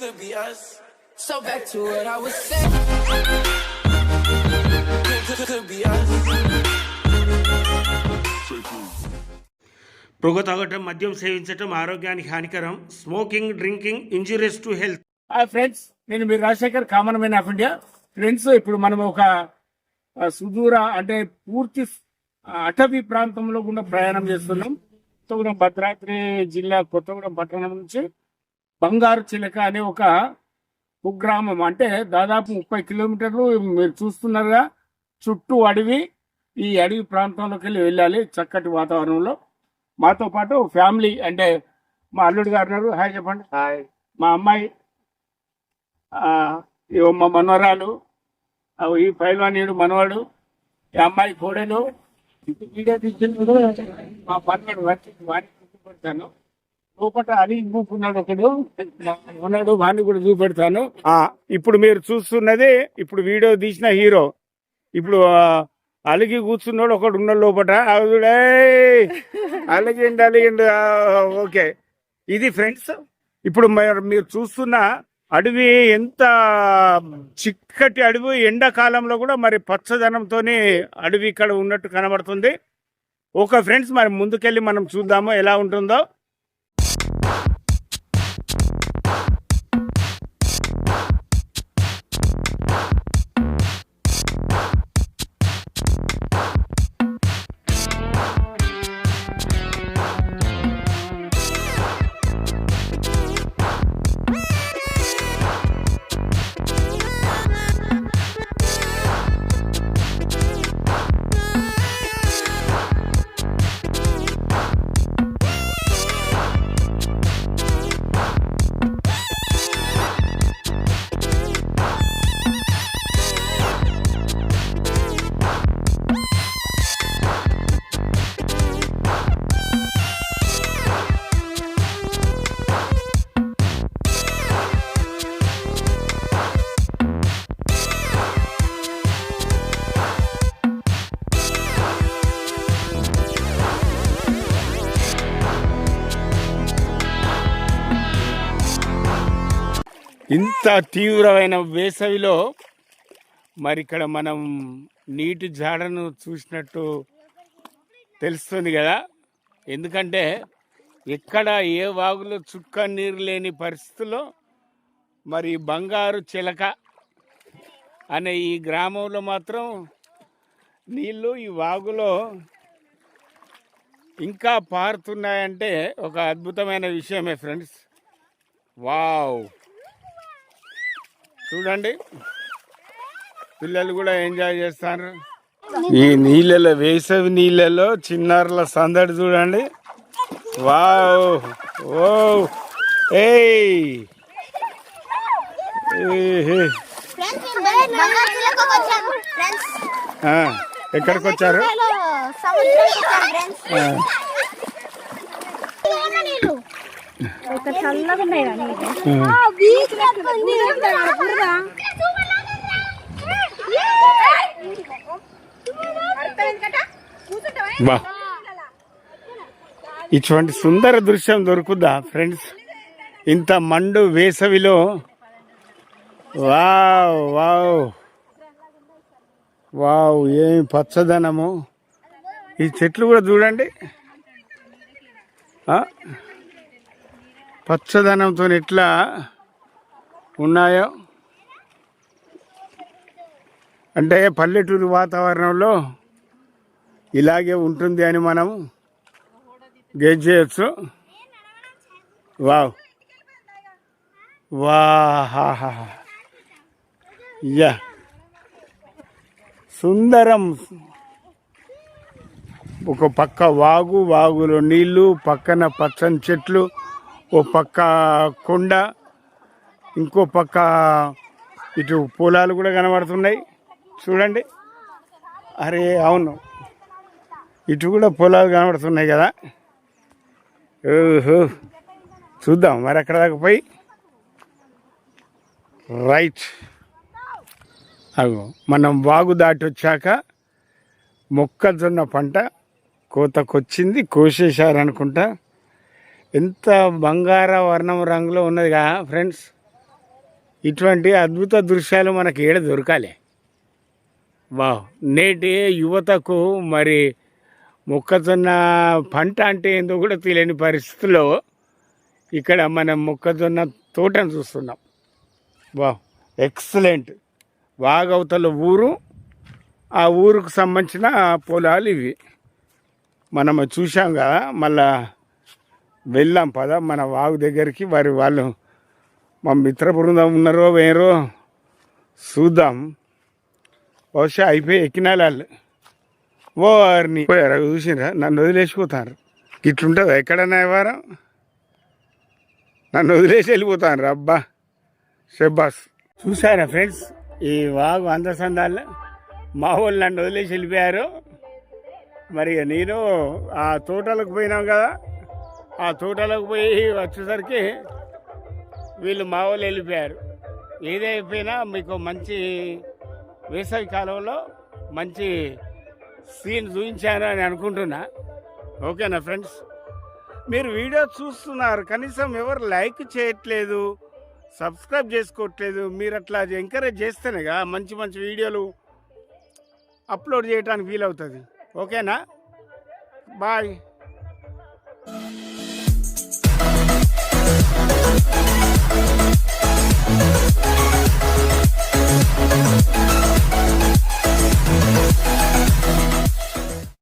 Could be us. So back to what I was saying. Could be us. పొగ తాగటం, మద్యం సేవించటం ఆరోగ్యానికి హానికరం. Smoking, drinking injurious to health. Friends, నేను మీరు Rajasekhar, common man of India. Friends, ఇప్పుడు మనం ఒక సుదూర అంటే పూర్తి అటవీ ప్రాంతంలో కూడా ప్రయాణం చేస్తున్నాం. కొత్తగూడెం భద్రాద్రి జిల్లా కొత్తగూడెం పట్టణం నుంచి బంగారు చిలక అనే ఒక కుగ్రామం, అంటే దాదాపు 30 కిలోమీటర్లు మీరు చూస్తున్నారుగా. చుట్టూ అడవి. ఈ అడవి ప్రాంతంలోకి వెళ్ళాలి చక్కటి వాతావరణంలో. మాతో పాటు ఫ్యామిలీ, అంటే మా అల్లుడు గారు. హాయ్ చెప్పండి. హాయ్. మా అమ్మాయి, మా మనవరాలు, ఈ పైల్వానీయుడు మనవాడు, ఈ అమ్మాయి కోడలు. వీడియో తీసినప్పుడు మా పన్నవాడు వాడిని చూపెడతాను. లోపల అని ఇంకున్నాడు ఒకడు ఉన్నాడు, వాడిని కూడా చూపెడతాను. ఇప్పుడు మీరు చూస్తున్నది ఇప్పుడు వీడియో తీసిన హీరో. ఇప్పుడు అలిగి కూర్చున్నాడు ఒకడు ఉన్నాడు లోపల. అలిగిండు. ఓకే, ఇది ఫ్రెండ్స్. ఇప్పుడు మీరు చూస్తున్న అడవి ఎంత చిక్కటి అడవి. ఎండాకాలంలో కూడా మరి పచ్చదనంతో అడవి ఇక్కడ ఉన్నట్టు కనబడుతుంది. ఓకే ఫ్రెండ్స్, మరి ముందుకెళ్ళి మనం చూద్దాము ఎలా ఉంటుందో. ఇంత తీవ్రమైన వేసవిలో మరి ఇక్కడ మనం నీటి జాడను చూసినట్టు తెలుస్తుంది కదా. ఎందుకంటే ఎక్కడ ఏ వాగులో చుక్క నీరు లేని పరిస్థితుల్లో మరి బంగారు చిలక అనే ఈ గ్రామంలో మాత్రం నీళ్ళు ఈ వాగులో ఇంకా పారుతున్నాయంటే ఒక అద్భుతమైన విషయమే ఫ్రెండ్స్. వావ్, చూడండి, పిల్లలు కూడా ఎంజాయ్ చేస్తారు ఈ నీళ్ళలో. వేసవి నీళ్ళలో చిన్నారుల సందడి చూడండి. వావ్, ఓ, ఏయ్, ఎక్కడికి వచ్చారు? బా, ఇటువంటి సుందర దృశ్యం దొరుకుద్దా ఫ్రెండ్స్ ఇంత మండు వేసవిలో? వావ్ వావ్ వావ్, ఏమి పచ్చదనము. ఈ చెట్లు కూడా చూడండి, పచ్చదనంతో ఎట్లా ఉన్నాయో. అంటే పల్లెటూరు వాతావరణంలో ఇలాగే ఉంటుంది అని మనం గెస్ చేయొచ్చు. వావ్ వాహా, యా, సుందరం. ఒక పక్క వాగు, వాగులో నీళ్లు, పక్కన పచ్చని చెట్లు, ఓ పక్క కొండ, ఇంకో పక్క ఇటు పొలాలు కూడా కనబడుతున్నాయి చూడండి. అరే అవును, ఇటు కూడా పొలాలు కనబడుతున్నాయి కదా. ఓహో, చూద్దాం మరి అక్కడ దాకా పోయి. రైట్, అగో మనం వాగు దాటి వచ్చాక మొక్కజొన్న పంట కోతకొచ్చింది, కోసేశారనుకుంటా. ఎంత బంగార వర్ణం రంగులో ఉన్నదిగా ఫ్రెండ్స్. ఇటువంటి అద్భుత దృశ్యాలు మనకి ఏడ దొరకాలి. వావ్, నేటి యువతకు మరి మొక్కజొన్న పంట అంటే ఏందో కూడా తెలియని పరిస్థితుల్లో ఇక్కడ మనం మొక్కజొన్న తోటను చూస్తున్నాం. Wow, excellent. వాగవతల ఊరు, ఆ ఊరుకు సంబంధించిన పొలాలు ఇవి. మనం చూసాం కదా, మళ్ళా వెళ్ళాం పద మన వాగు దగ్గరికి. వాళ్ళు మా మిత్ర బృందం ఉన్నారో వేరో చూద్దాం. బహుశా అయిపోయి ఎక్కినాలి వాళ్ళు. వారిని పోయారా, చూసిరా, నన్ను వదిలేసిపోతారు. ఇట్లుంటుంది ఎక్కడన్నా వ్యవహారం, నన్ను వదిలేసి వెళ్ళిపోతాను. అబ్బా షెబ్బాస్. చూసారా ఫ్రెండ్స్, ఈ వాగు అందసందాల్లో మా వాళ్ళు నన్ను వదిలేసి వెళ్ళిపోయారు. మరి నేను ఆ తోటలకు పోయినాం కదా, ఆ తోటలకు పోయి వచ్చేసరికి వీళ్ళు మా వాళ్ళు వెళ్ళిపోయారు. ఏదైపోయినా మీకు మంచి వేసవి కాలంలో మంచి సీన్ చూపించాను అని అనుకుంటున్నా. ఓకేనా ఫ్రెండ్స్, మీరు వీడియో చూస్తున్నారు, కనీసం ఎవరు లైక్ చేయట్లేదు, సబ్స్క్రైబ్ చేసుకోవట్లేదు. మీరు అట్లా ఎంకరేజ్ చేస్తేనేగా మంచి మంచి వీడియోలు అప్లోడ్ చేయడానికి వీలవుతుంది. ఓకేనా, బాయ్.